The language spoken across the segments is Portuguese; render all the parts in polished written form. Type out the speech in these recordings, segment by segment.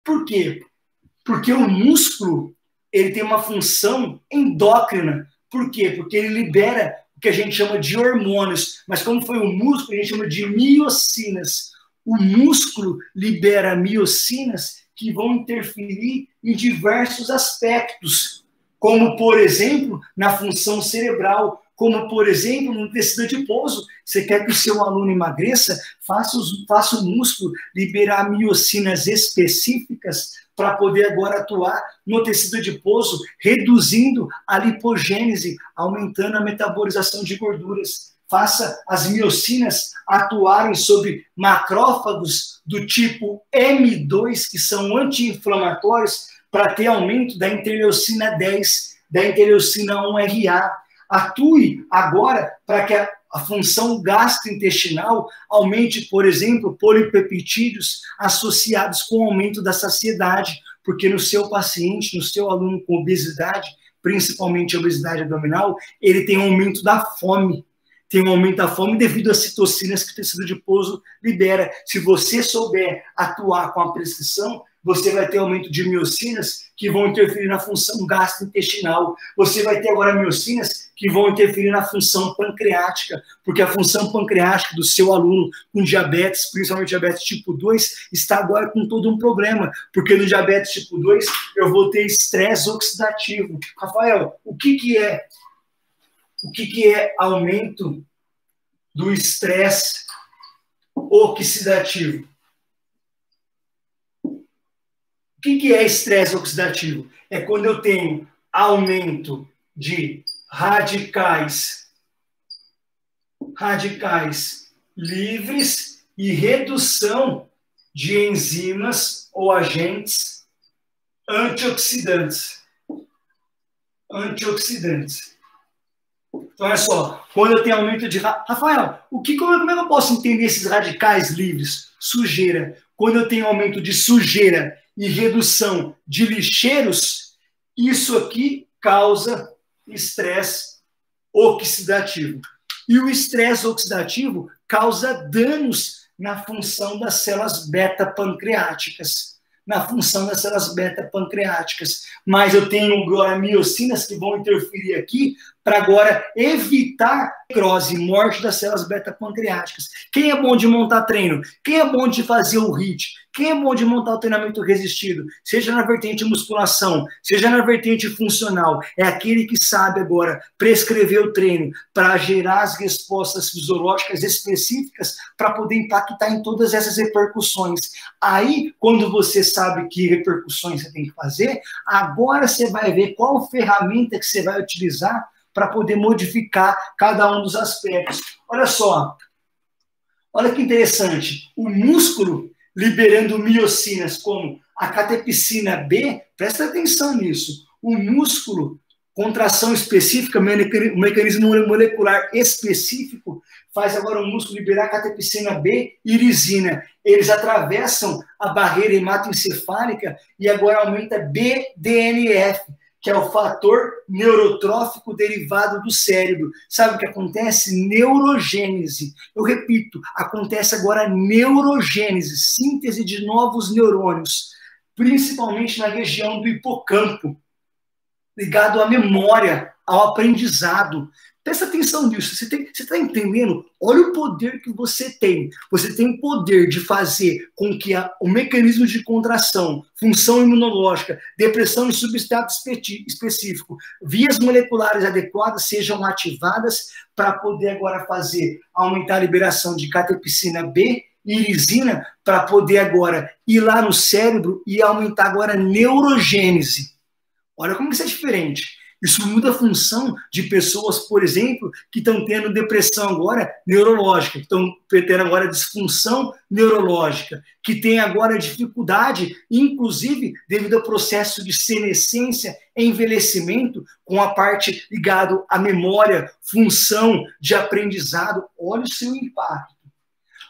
Por quê? Porque o músculo, ele tem uma função endócrina. Por quê? Porque ele libera o que a gente chama de hormônios. Mas como foi o músculo, a gente chama de miocinas. O músculo libera miocinas que vão interferir em diversos aspectos, como, por exemplo, na função cerebral, como, por exemplo, no tecido adiposo. Você quer que o seu aluno emagreça? Faça o músculo liberar miocinas específicas para poder agora atuar no tecido adiposo, reduzindo a lipogênese, aumentando a metabolização de gorduras. Faça as miocinas atuarem sobre macrófagos do tipo M2, que são anti-inflamatórios, para ter aumento da interleucina 10, da interleucina 1RA. Atue agora para que a função gastrointestinal aumente, por exemplo, polipeptídeos associados com o aumento da saciedade, porque no seu paciente, no seu aluno com obesidade, principalmente obesidade abdominal, ele tem um aumento da fome. Tem um aumento da fome devido às citocinas que o tecido adiposo libera. Se você souber atuar com a prescrição, você vai ter aumento de miocinas que vão interferir na função gastrointestinal. Você vai ter agora miocinas que vão interferir na função pancreática, porque a função pancreática do seu aluno com diabetes, principalmente diabetes tipo 2, está agora com todo um problema, porque no diabetes tipo 2 eu vou ter estresse oxidativo. Rafael, o que é aumento do estresse oxidativo? O que é estresse oxidativo? É quando eu tenho aumento de radicais livres e redução de enzimas ou agentes antioxidantes. Então, olha só, quando eu tenho aumento de... Rafael, como é que eu posso entender esses radicais livres? Sujeira. Quando eu tenho aumento de sujeira e redução de lixeiros, isso aqui causa estresse oxidativo. E o estresse oxidativo causa danos na função das células beta-pancreáticas. Mas eu tenho agora miocinas que vão interferir aqui para agora evitar necrose, morte das células beta-pancreáticas. Quem é bom de montar treino? Quem é bom de fazer o HIIT? Quem é bom de montar o treinamento resistido? Seja na vertente musculação, seja na vertente funcional. É aquele que sabe agora prescrever o treino para gerar as respostas fisiológicas específicas para poder impactar em todas essas repercussões. Aí, quando você sabe que repercussões você tem que fazer, agora você vai ver qual ferramenta que você vai utilizar para poder modificar cada um dos aspectos. Olha só, olha que interessante, o músculo liberando miocinas como a catepsina B, presta atenção nisso, o músculo, contração específica, um mecanismo molecular específico, faz agora o músculo liberar catepsina B e irisina. Eles atravessam a barreira hematoencefálica e agora aumenta BDNF, que é o fator neurotrófico derivado do cérebro. Sabe o que acontece? Neurogênese. Eu repito, acontece agora neurogênese, síntese de novos neurônios, principalmente na região do hipocampo, ligado à memória, ao aprendizado. Presta atenção nisso. Você está entendendo? Olha o poder que você tem. Você tem o poder de fazer com que o mecanismo de contração, função imunológica, depressão em substrato específico, vias moleculares adequadas sejam ativadas para poder agora aumentar a liberação de catepsina B e irisina para poder agora ir lá no cérebro e aumentar agora a neurogênese. Olha como isso é diferente. Isso muda a função de pessoas, por exemplo, que estão tendo depressão agora neurológica, que estão tendo agora disfunção neurológica, que tem agora dificuldade, inclusive devido ao processo de senescência e envelhecimento, com a parte ligada à memória, função de aprendizado. Olha o seu impacto.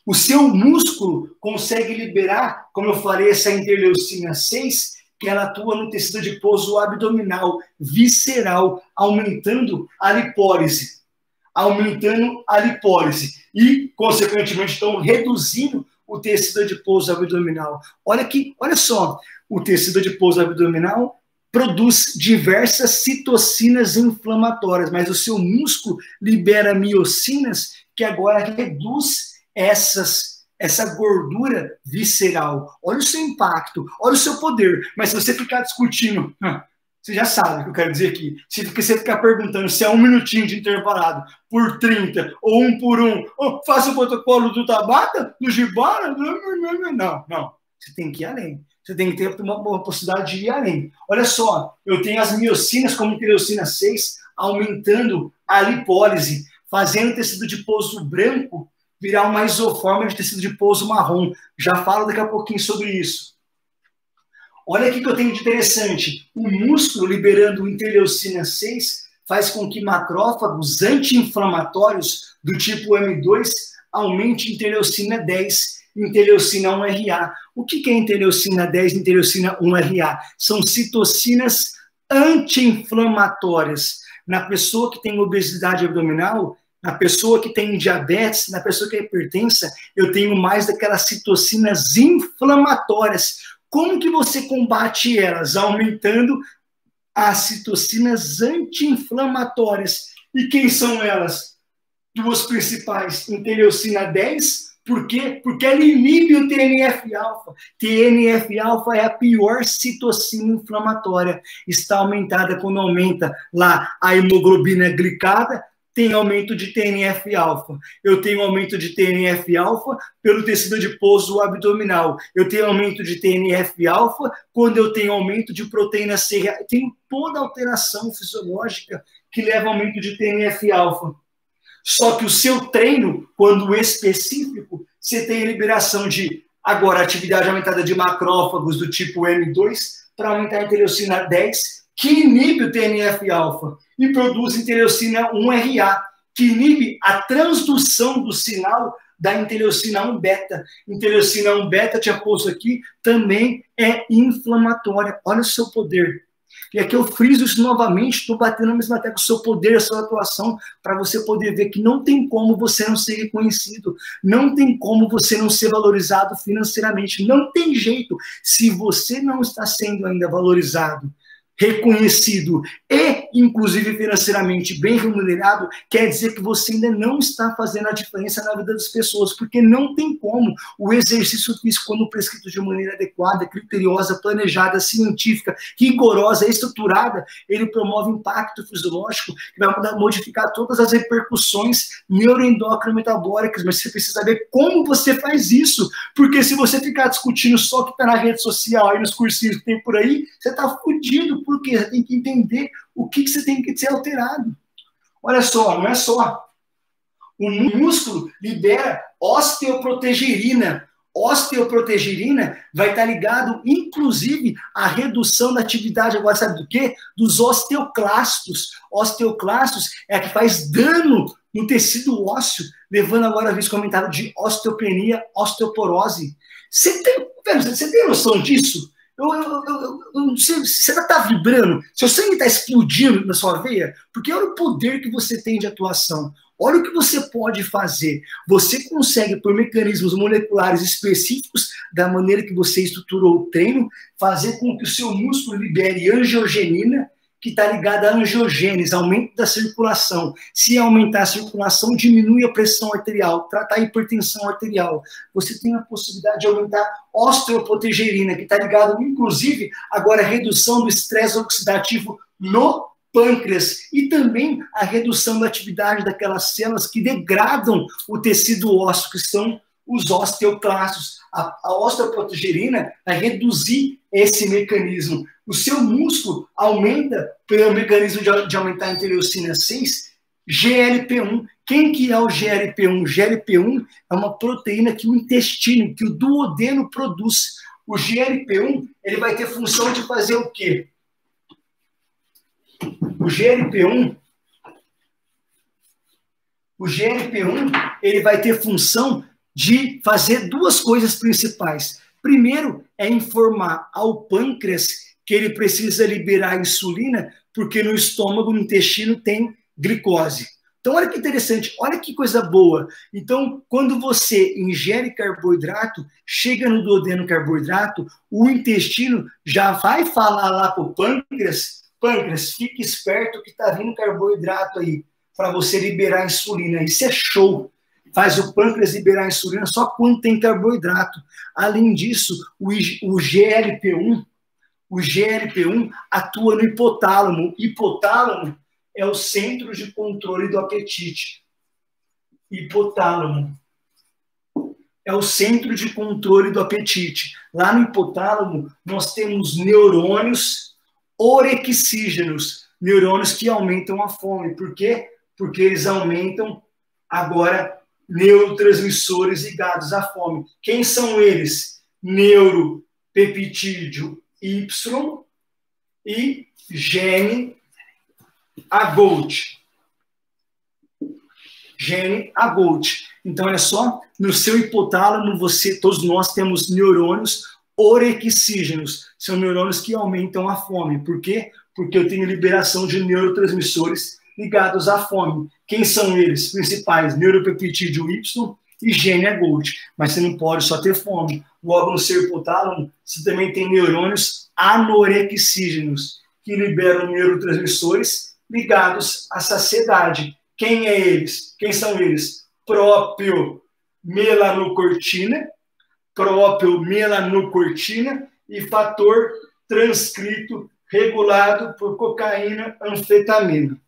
O seu músculo consegue liberar, como eu falei, essa interleucina 6, que ela atua no tecido adiposo abdominal, visceral, aumentando a lipólise. E, consequentemente, estão reduzindo o tecido adiposo abdominal. Olha só, o tecido adiposo abdominal produz diversas citocinas inflamatórias, mas o seu músculo libera miocinas que agora reduz essa gordura visceral. Olha o seu impacto, olha o seu poder. Mas se você ficar discutindo, você já sabe o que eu quero dizer aqui. Se você ficar perguntando se é 1 minutinho de intervalado por 30 ou 1 por 1, ou faça o protocolo do Tabata, do Gibana, não. Você tem que ir além. Você tem que ter uma possibilidade de ir além. Olha só, eu tenho as miocinas como interleucina 6 aumentando a lipólise, fazendo o tecido adiposo branco virar uma isoforma de tecido adiposo marrom. Já falo daqui a pouquinho sobre isso. Olha aqui que eu tenho de interessante. O músculo liberando interleucina 6 faz com que macrófagos anti-inflamatórios do tipo M2 aumente interleucina 10, interleucina 1RA. O que é interleucina 10 e interleucina 1RA? São citocinas anti-inflamatórias. Na pessoa que tem obesidade abdominal, na pessoa que tem diabetes, na pessoa que é hipertensa, eu tenho mais daquelas citocinas inflamatórias. Como que você combate elas? Aumentando as citocinas anti-inflamatórias. E quem são elas? Duas principais, interleucina 10, por quê? Porque ela inibe o TNF-alfa. TNF-alfa é a pior citocina inflamatória. Está aumentada quando aumenta lá a hemoglobina glicada, tem aumento de TNF-alfa. Eu tenho aumento de TNF-alfa pelo tecido adiposo abdominal. Eu tenho aumento de TNF-alfa quando eu tenho aumento de proteína C. Eu tenho toda alteração fisiológica que leva ao aumento de TNF-alfa. Só que o seu treino, quando específico, você tem a liberação de, agora, atividade aumentada de macrófagos do tipo M2 para aumentar a interleucina 10, que inibe o TNF-alfa e produz interleucina 1RA, que inibe a transdução do sinal da interleucina 1-beta. Interleucina 1-beta, tinha posto aqui, também é inflamatória. Olha o seu poder. E aqui eu friso isso novamente, estou batendo na mesma tecla, o seu poder, a sua atuação, para você poder ver que não tem como você não ser reconhecido, não tem como você não ser valorizado financeiramente, não tem jeito. Se você não está sendo ainda valorizado, reconhecido e, inclusive, financeiramente bem remunerado, quer dizer que você ainda não está fazendo a diferença na vida das pessoas, porque não tem como. O exercício físico, quando prescrito de maneira adequada, criteriosa, planejada, científica, rigorosa, estruturada, ele promove impacto fisiológico que vai modificar todas as repercussões neuroendócrino-metabólicas, mas você precisa saber como você faz isso, porque se você ficar discutindo só o que está na rede social e nos cursinhos que tem por aí, você está fudido. Porque você tem que entender o que você tem que ser alterado. Olha só, não é só. O músculo libera osteoprotegerina. Osteoprotegerina vai estar ligado, inclusive, à redução da atividade, agora sabe do quê? Dos osteoclastos. Osteoclastos é a que faz dano no tecido ósseo, levando agora a vez comentário de osteopenia, osteoporose. Você tem noção disso? Eu não sei, você está vibrando, seu sangue está explodindo na sua veia, porque olha o poder que você tem de atuação, olha o que você pode fazer. Você consegue, por mecanismos moleculares específicos, da maneira que você estruturou o treino, fazer com que o seu músculo libere angiogenina, que está ligada à angiogênese, aumento da circulação. Se aumentar a circulação, diminui a pressão arterial, tratar a hipertensão arterial. Você tem a possibilidade de aumentar osteoprotegerina, que está ligado, inclusive, agora à redução do estresse oxidativo no pâncreas e também a redução da atividade daquelas células que degradam o tecido ósseo, que são os osteoclastos. A osteoprotegerina vai reduzir esse mecanismo. O seu músculo aumenta pelo mecanismo de aumentar a interleucina 6, GLP-1. Quem que é o GLP-1? GLP-1 é uma proteína que o intestino, que o duodeno produz. O GLP-1, ele vai ter função de fazer o quê? O GLP-1, ele vai ter função de fazer duas coisas principais. Primeiro, é informar ao pâncreas que ele precisa liberar insulina, porque no estômago, no intestino, tem glicose. Então, olha que interessante, olha que coisa boa. Então, quando você ingere carboidrato, chega no duodeno carboidrato, o intestino já vai falar lá para o pâncreas, pâncreas, fique esperto que está vindo carboidrato aí, para você liberar insulina. Isso é show. Faz o pâncreas liberar insulina só quando tem carboidrato. Além disso, o GLP-1 atua no hipotálamo. Hipotálamo é o centro de controle do apetite. Hipotálamo é o centro de controle do apetite. Lá no hipotálamo, nós temos neurônios orexígenos, neurônios que aumentam a fome. Por quê? Porque eles aumentam agora neurotransmissores ligados à fome. Quem são eles? Neuropeptídeo Y e gene AGOT. Gene AGOT. Então, olha só, no seu hipotálamo, todos nós temos neurônios orexígenos. São neurônios que aumentam a fome. Por quê? Porque eu tenho liberação de neurotransmissores ligados à fome. Quem são eles? Principais, neuropeptídeo Y e gene AGOT. Mas você não pode só ter fome. Logo no seu hipotálamo, você também tem neurônios anorexígenos, que liberam neurotransmissores ligados à saciedade. Quem é eles? Quem são eles? Próprio melanocortina e fator transcrito regulado por cocaína, anfetamina.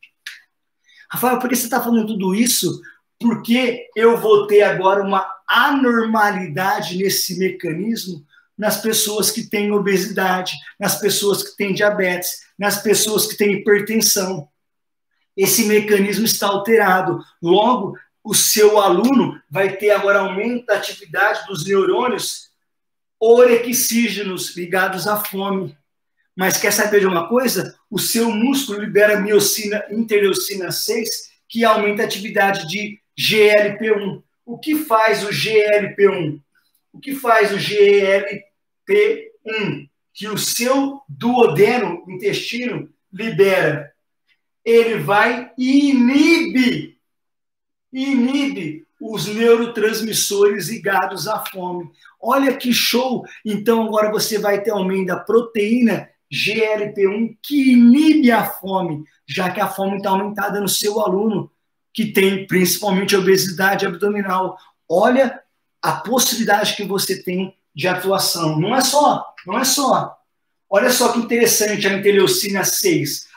Rafael, por que você está falando tudo isso? Porque eu vou ter agora uma anormalidade nesse mecanismo nas pessoas que têm obesidade, nas pessoas que têm diabetes, nas pessoas que têm hipertensão. Esse mecanismo está alterado. Logo, o seu aluno vai ter agora aumento da atividade dos neurônios orexígenos ligados à fome. Mas quer saber de uma coisa? O seu músculo libera miocina, interleucina 6, que aumenta a atividade de GLP-1. O que faz o GLP-1? O que faz o GLP-1? Que o seu duodeno, intestino, libera. Ele vai e inibe os neurotransmissores ligados à fome. Olha que show! Então agora você vai ter aumento da proteína GLP-1 que inibe a fome, já que a fome está aumentada no seu aluno, que tem principalmente obesidade abdominal. Olha a possibilidade que você tem de atuação. Não é só. Olha só que interessante a interleucina 6.